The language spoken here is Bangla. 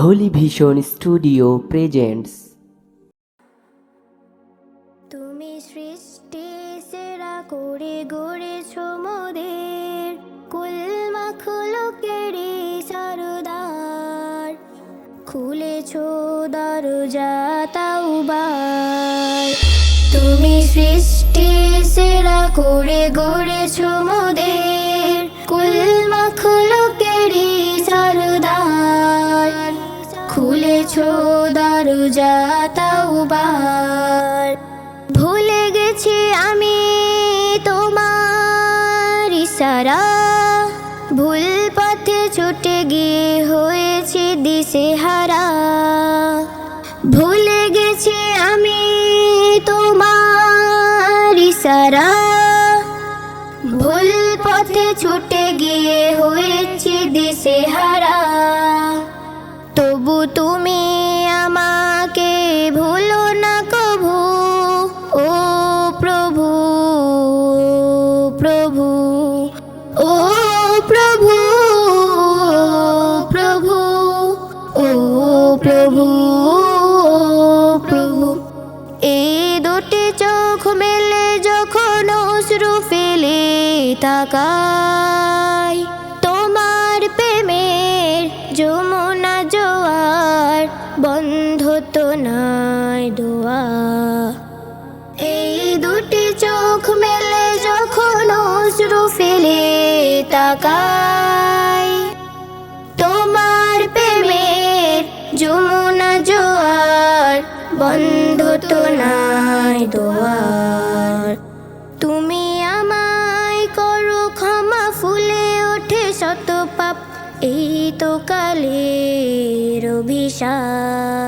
Holi vision studio presents. তুমি সৃষ্টি সেরা করে গড়েছ মোদের, কুল মাখলুকেরই সরদার। খুলেছ দরজা তাওবার। তুমি সৃষ্টি সেরা করে গড়েছ মোদের, কুল মাখলুকেরই সরদার। খুলেছ দরজা তাওবার। ভুলে গেছি আমি তোমার ইশারা, ভুল পথে ছুটে গিয়ে হয়েছি দিশেহারা। ভুলে গেছি আমি তোমার ইশারা, ভুল পথে ছুটে গিয়ে হয়েছি দিশেহারা। তবু তুমি আমাকে ভুলো না কভু, ও প্রভু, প্রভু, ও প্রভু, প্রভু, ও প্রভু, প্রভু। এই দুটি চোখ মেলে যখন অশ্রু ফেলে তাকাই, তোমার প্রেমের যমুনা জোয়ার বন্ধ তো নাই দোয়া। এই দুটি চোখ মেলে যখন অশ্রু ফেলে তাকাই, তোমার প্রেমের যমুনা জোয়ার বন্ধ তো নাই দোয়ার। তুমি আমায় করো ক্ষমা, ফুলে ওঠে শত পাপ, এই তো কালের অভিশাপ।